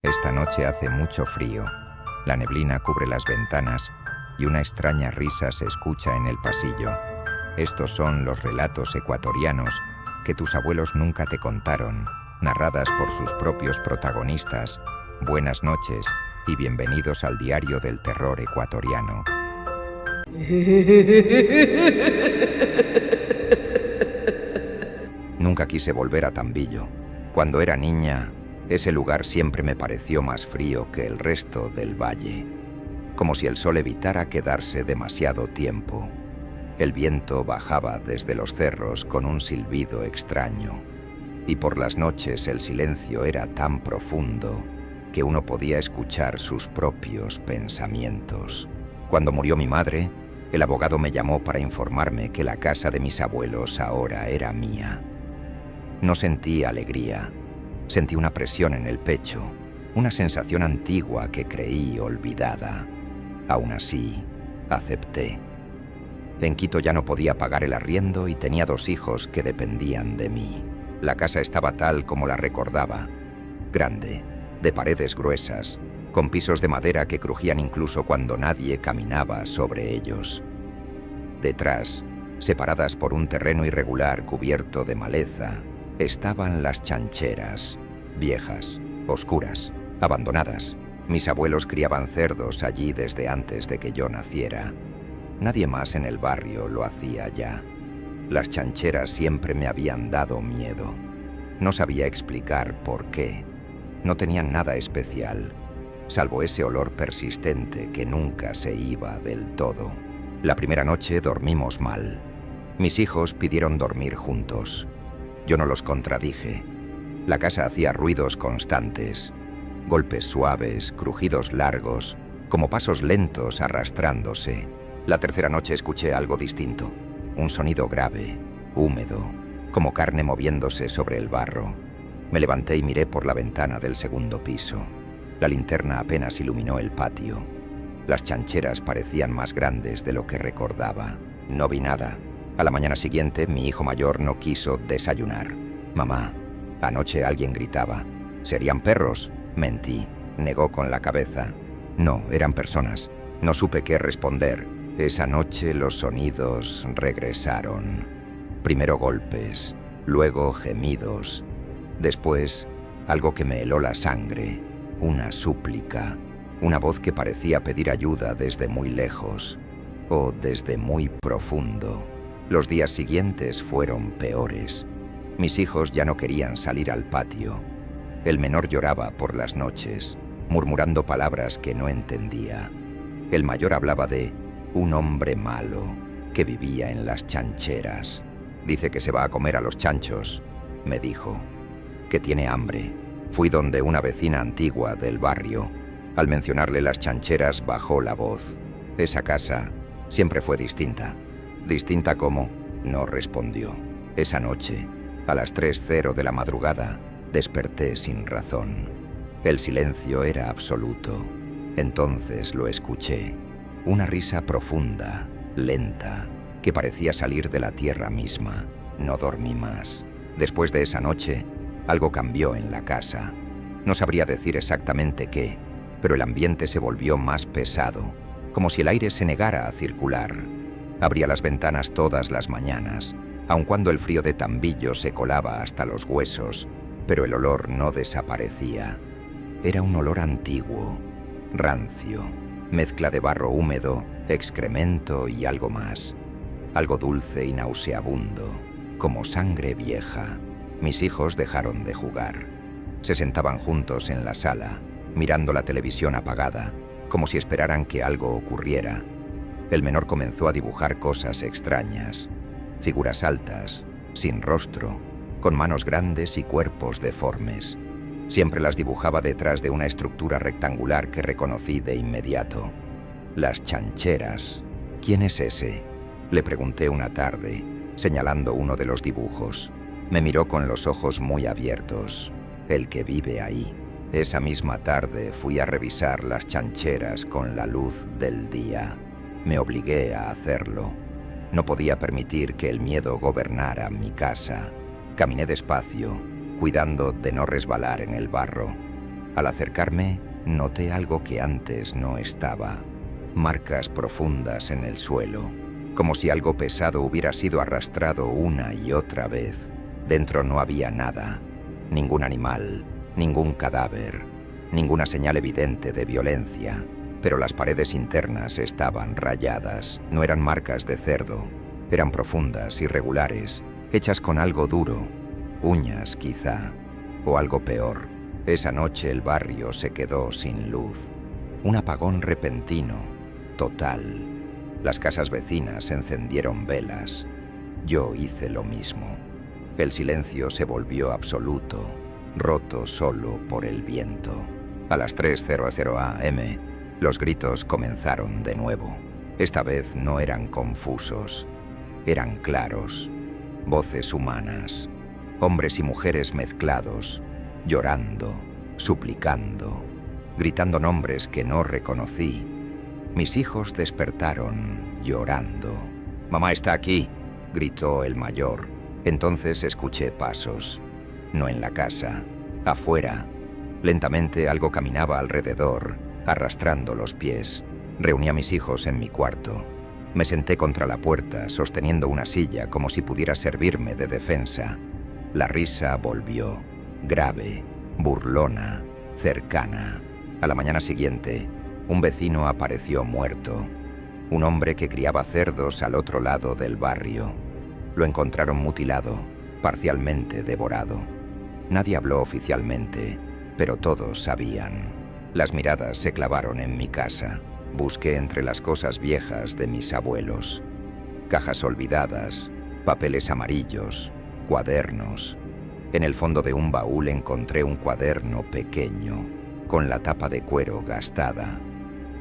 Esta noche hace mucho frío. La neblina cubre las ventanas y una extraña risa se escucha en el pasillo. Estos son los relatos ecuatorianos que tus abuelos nunca te contaron, narradas por sus propios protagonistas. Buenas noches y bienvenidos al diario del terror ecuatoriano. Nunca quise volver a Tambillo. Cuando era niña, ese lugar siempre me pareció más frío que el resto del valle, como si el sol evitara quedarse demasiado tiempo. El viento bajaba desde los cerros con un silbido extraño, y por las noches el silencio era tan profundo que uno podía escuchar sus propios pensamientos. Cuando murió mi madre, el abogado me llamó para informarme que la casa de mis abuelos ahora era mía. No sentí alegría, sentí una presión en el pecho, una sensación antigua que creí olvidada. Aún así, acepté. En Quito ya no podía pagar el arriendo y tenía 2 hijos que dependían de mí. La casa estaba tal como la recordaba, grande, de paredes gruesas, con pisos de madera que crujían incluso cuando nadie caminaba sobre ellos. Detrás, separadas por un terreno irregular cubierto de maleza, estaban las chancheras, viejas, oscuras, abandonadas. Mis abuelos criaban cerdos allí desde antes de que yo naciera. Nadie más en el barrio lo hacía ya. Las chancheras siempre me habían dado miedo. No sabía explicar por qué. No tenían nada especial, salvo ese olor persistente que nunca se iba del todo. La primera noche dormimos mal. Mis hijos pidieron dormir juntos. Yo no los contradije. La casa hacía ruidos constantes, golpes suaves, crujidos largos, como pasos lentos arrastrándose. La tercera noche escuché algo distinto, un sonido grave, húmedo, como carne moviéndose sobre el barro. Me levanté y miré por la ventana del segundo piso. La linterna apenas iluminó el patio. Las chancheras parecían más grandes de lo que recordaba. No vi nada. A la mañana siguiente, mi hijo mayor no quiso desayunar. «Mamá, anoche alguien gritaba». «¿Serían perros?». Mentí. Negó con la cabeza. No, eran personas. No supe qué responder. Esa noche los sonidos regresaron. Primero golpes, luego gemidos. Después, algo que me heló la sangre. Una súplica. Una voz que parecía pedir ayuda desde muy lejos. O desde muy profundo. Los días siguientes fueron peores. Mis hijos ya no querían salir al patio. El menor lloraba por las noches, murmurando palabras que no entendía. El mayor hablaba de un hombre malo que vivía en las chancheras. «Dice que se va a comer a los chanchos», me dijo. «Que tiene hambre». Fui donde una vecina antigua del barrio. Al mencionarle las chancheras bajó la voz. Esa casa siempre fue distinta. «¿Distinta cómo?». No respondió. Esa noche, a las 3:00 de la madrugada, desperté sin razón. El silencio era absoluto. Entonces lo escuché. Una risa profunda, lenta, que parecía salir de la tierra misma. No dormí más. Después de esa noche, algo cambió en la casa. No sabría decir exactamente qué, pero el ambiente se volvió más pesado, como si el aire se negara a circular. Abría las ventanas todas las mañanas, aun cuando el frío de Tambillo se colaba hasta los huesos, pero el olor no desaparecía. Era un olor antiguo, rancio, mezcla de barro húmedo, excremento y algo más. Algo dulce y nauseabundo, como sangre vieja. Mis hijos dejaron de jugar. Se sentaban juntos en la sala, mirando la televisión apagada, como si esperaran que algo ocurriera. El menor comenzó a dibujar cosas extrañas, figuras altas, sin rostro, con manos grandes y cuerpos deformes. Siempre las dibujaba detrás de una estructura rectangular que reconocí de inmediato. Las chancheras. «¿Quién es ese?», le pregunté una tarde, señalando uno de los dibujos. Me miró con los ojos muy abiertos. «El que vive ahí». Esa misma tarde fui a revisar las chancheras con la luz del día. Me obligué a hacerlo. No podía permitir que el miedo gobernara mi casa. Caminé despacio, cuidando de no resbalar en el barro. Al acercarme, noté algo que antes no estaba. Marcas profundas en el suelo, como si algo pesado hubiera sido arrastrado una y otra vez. Dentro no había nada, ningún animal, ningún cadáver, ninguna señal evidente de violencia, pero las paredes internas estaban rayadas. No eran marcas de cerdo, eran profundas, irregulares, hechas con algo duro, uñas quizá, o algo peor. Esa noche el barrio se quedó sin luz. Un apagón repentino, total. Las casas vecinas encendieron velas. Yo hice lo mismo. El silencio se volvió absoluto, roto solo por el viento. A las 3:00 am, los gritos comenzaron de nuevo. Esta vez no eran confusos, eran claros. Voces humanas, hombres y mujeres mezclados, llorando, suplicando, gritando nombres que no reconocí. Mis hijos despertaron, llorando. «¡Mamá está aquí!», gritó el mayor. Entonces escuché pasos. No en la casa, afuera. Lentamente algo caminaba alrededor, arrastrando los pies. Reuní a mis hijos en mi cuarto. Me senté contra la puerta, sosteniendo una silla como si pudiera servirme de defensa. La risa volvió, grave, burlona, cercana. A la mañana siguiente, un vecino apareció muerto. Un hombre que criaba cerdos al otro lado del barrio. Lo encontraron mutilado, parcialmente devorado. Nadie habló oficialmente, pero todos sabían. Las miradas se clavaron en mi casa. Busqué entre las cosas viejas de mis abuelos. Cajas olvidadas, papeles amarillos, cuadernos. En el fondo de un baúl encontré un cuaderno pequeño, con la tapa de cuero gastada.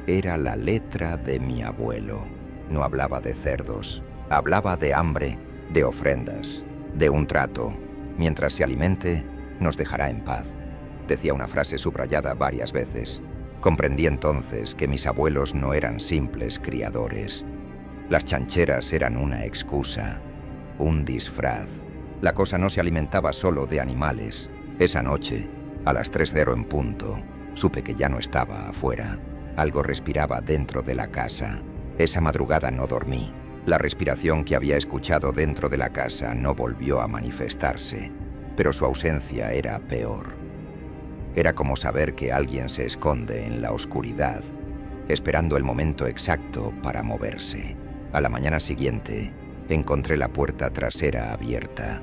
Era la letra de mi abuelo. No hablaba de cerdos, hablaba de hambre, de ofrendas, de un trato. Mientras se alimente, nos dejará en paz. Decía una frase subrayada varias veces. Comprendí entonces que mis abuelos no eran simples criadores. Las chancheras eran una excusa, un disfraz. La cosa no se alimentaba solo de animales. Esa noche, a las 3:00 en punto, supe que ya no estaba afuera. Algo respiraba dentro de la casa. Esa madrugada no dormí. La respiración que había escuchado dentro de la casa no volvió a manifestarse, pero su ausencia era peor. Era como saber que alguien se esconde en la oscuridad, esperando el momento exacto para moverse. A la mañana siguiente, encontré la puerta trasera abierta.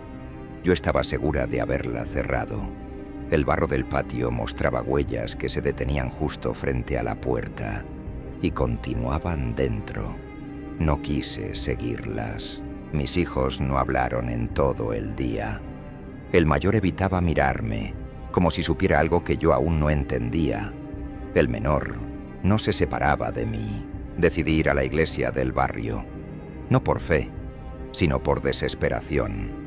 Yo estaba segura de haberla cerrado. El barro del patio mostraba huellas que se detenían justo frente a la puerta y continuaban dentro. No quise seguirlas. Mis hijos no hablaron en todo el día. El mayor evitaba mirarme, como si supiera algo que yo aún no entendía. El menor no se separaba de mí. Decidí ir a la iglesia del barrio, no por fe, sino por desesperación.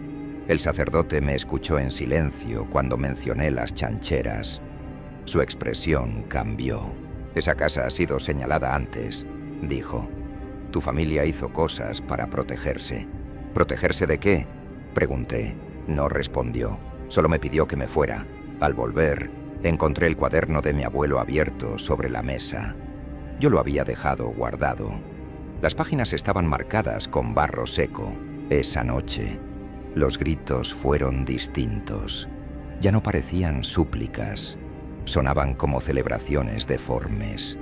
El sacerdote me escuchó en silencio cuando mencioné las chancheras. Su expresión cambió. «Esa casa ha sido señalada antes», dijo. «Tu familia hizo cosas para protegerse». «¿Protegerse de qué?», pregunté. No respondió, solo me pidió que me fuera. Al volver, encontré el cuaderno de mi abuelo abierto sobre la mesa. Yo lo había dejado guardado. Las páginas estaban marcadas con barro seco. Esa noche, los gritos fueron distintos. Ya no parecían súplicas. Sonaban como celebraciones deformes.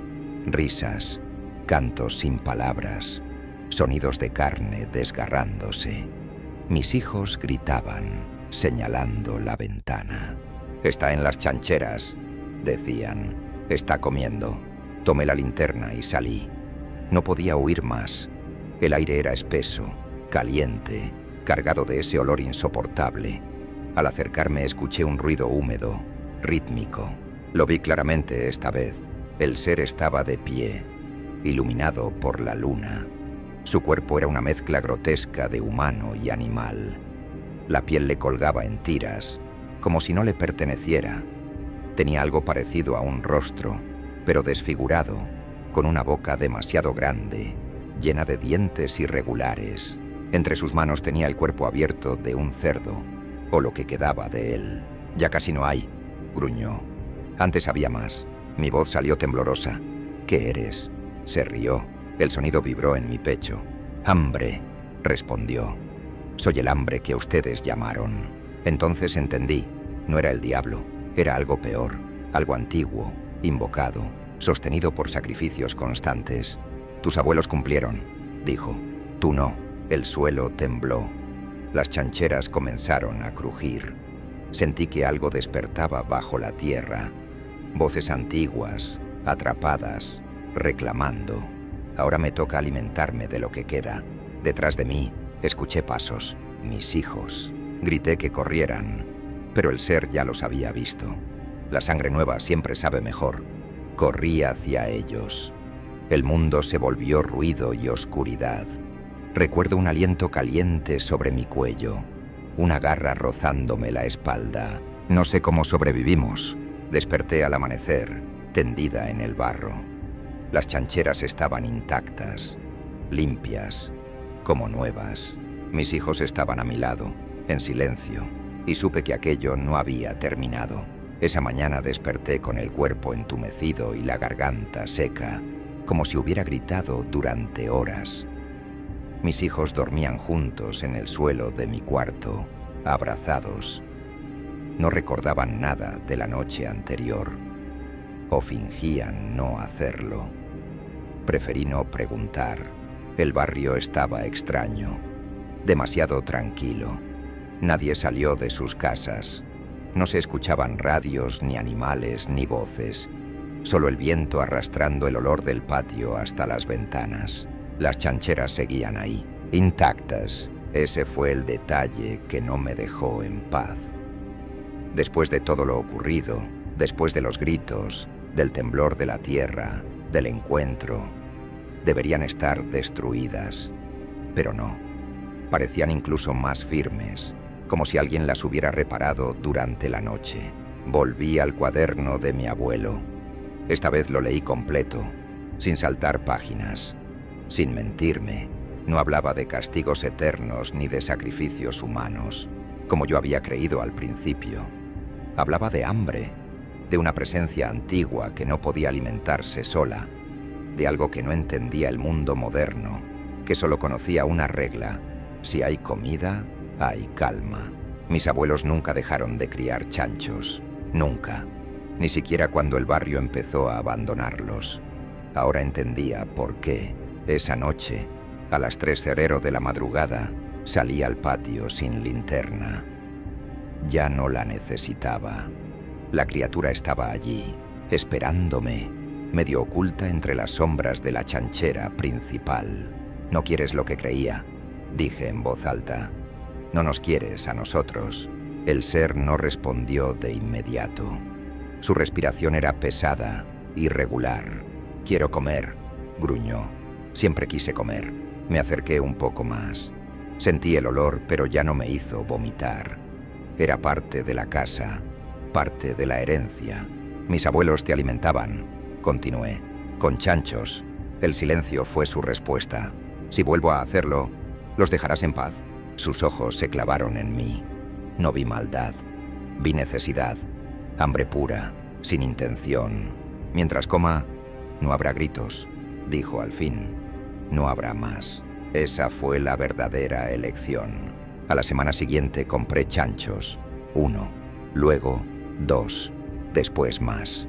Risas, cantos sin palabras, sonidos de carne desgarrándose. Mis hijos gritaban, señalando la ventana. «Está en las chancheras», decían. «Está comiendo». Tomé la linterna y salí. No podía huir más. El aire era espeso, caliente, cargado de ese olor insoportable. Al acercarme escuché un ruido húmedo, rítmico. Lo vi claramente esta vez. El ser estaba de pie, iluminado por la luna. Su cuerpo era una mezcla grotesca de humano y animal. La piel le colgaba en tiras, como si no le perteneciera. Tenía algo parecido a un rostro, pero desfigurado, con una boca demasiado grande, llena de dientes irregulares. Entre sus manos tenía el cuerpo abierto de un cerdo, o lo que quedaba de él. «Ya casi no hay», gruñó. Antes había más. Mi voz salió temblorosa. ¿Qué eres? Se rió. El sonido vibró en mi pecho. Hambre, respondió. Soy el hambre que ustedes llamaron. Entonces entendí. No era el diablo. Era algo peor. Algo antiguo, invocado, sostenido por sacrificios constantes. Tus abuelos cumplieron, dijo. Tú no. El suelo tembló. Las chancheras comenzaron a crujir. Sentí que algo despertaba bajo la tierra. Voces antiguas, atrapadas, reclamando. Ahora me toca alimentarme de lo que queda. Detrás de mí, escuché pasos. Mis hijos. Grité que corrieran, pero el ser ya los había visto. La sangre nueva siempre sabe mejor. Corrí hacia ellos. El mundo se volvió ruido y oscuridad. Recuerdo un aliento caliente sobre mi cuello, una garra rozándome la espalda. No sé cómo sobrevivimos. Desperté al amanecer, tendida en el barro. Las chancheras estaban intactas, limpias, como nuevas. Mis hijos estaban a mi lado, en silencio, y supe que aquello no había terminado. Esa mañana desperté con el cuerpo entumecido y la garganta seca, como si hubiera gritado durante horas. Mis hijos dormían juntos en el suelo de mi cuarto, abrazados. No recordaban nada de la noche anterior, o fingían no hacerlo. Preferí no preguntar. El barrio estaba extraño, demasiado tranquilo. Nadie salió de sus casas. No se escuchaban radios, ni animales, ni voces. Solo el viento arrastrando el olor del patio hasta las ventanas. Las chancheras seguían ahí, intactas. Ese fue el detalle que no me dejó en paz. Después de todo lo ocurrido, después de los gritos, del temblor de la tierra, del encuentro, deberían estar destruidas. Pero no. Parecían incluso más firmes, como si alguien las hubiera reparado durante la noche. Volví al cuaderno de mi abuelo. Esta vez lo leí completo, sin saltar páginas, sin mentirme. No hablaba de castigos eternos ni de sacrificios humanos, como yo había creído al principio. Hablaba de hambre, de una presencia antigua que no podía alimentarse sola, de algo que no entendía el mundo moderno, que solo conocía una regla: si hay comida, hay calma. Mis abuelos nunca dejaron de criar chanchos, nunca, ni siquiera cuando el barrio empezó a abandonarlos. Ahora entendía por qué. Esa noche, a las 3:00 de la madrugada, salí al patio sin linterna. Ya no la necesitaba. La criatura estaba allí, esperándome, medio oculta entre las sombras de la chanchera principal. «No quieres lo que creía», dije en voz alta. «No nos quieres a nosotros». El ser no respondió de inmediato. Su respiración era pesada, irregular. «Quiero comer», gruñó. Siempre quise comer. Me acerqué un poco más. Sentí el olor, pero ya no me hizo vomitar. Era parte de la casa, parte de la herencia. Mis abuelos te alimentaban, continué, con chanchos. El silencio fue su respuesta. Si vuelvo a hacerlo, ¿los dejarás en paz? Sus ojos se clavaron en mí. No vi maldad, vi necesidad, hambre pura, sin intención. Mientras coma, no habrá gritos, dijo al fin. No habrá más. Esa fue la verdadera elección. A la semana siguiente compré chanchos. 1, luego 2, después más.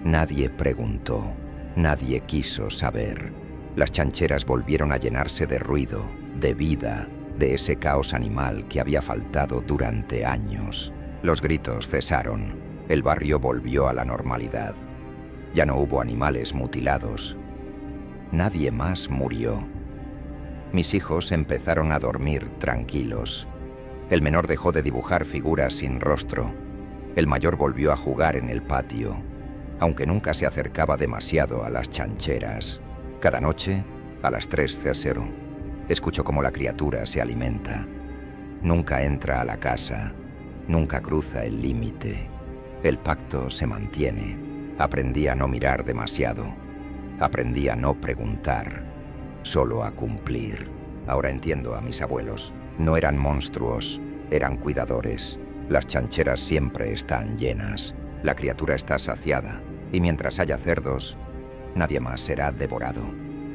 Nadie preguntó, nadie quiso saber. Las chancheras volvieron a llenarse de ruido, de vida, de ese caos animal que había faltado durante años. Los gritos cesaron. El barrio volvió a la normalidad. Ya no hubo animales mutilados. Nadie más murió. Mis hijos empezaron a dormir tranquilos. El menor dejó de dibujar figuras sin rostro. El mayor volvió a jugar en el patio, aunque nunca se acercaba demasiado a las chancheras. Cada noche, a las 3:00, escucho cómo la criatura se alimenta. Nunca entra a la casa, nunca cruza el límite. El pacto se mantiene. Aprendí a no mirar demasiado. Aprendí a no preguntar, solo a cumplir. Ahora entiendo a mis abuelos. No eran monstruos, eran cuidadores. Las chancheras siempre están llenas. La criatura está saciada, y mientras haya cerdos, nadie más será devorado.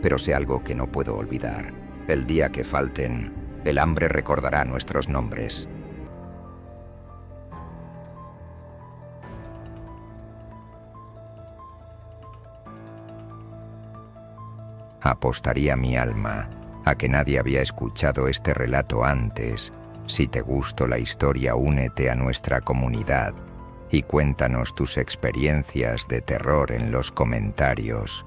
Pero sé algo que no puedo olvidar. El día que falten, el hambre recordará nuestros nombres. Apostaría mi alma a que nadie había escuchado este relato antes. Si te gustó la historia, únete a nuestra comunidad y cuéntanos tus experiencias de terror en los comentarios.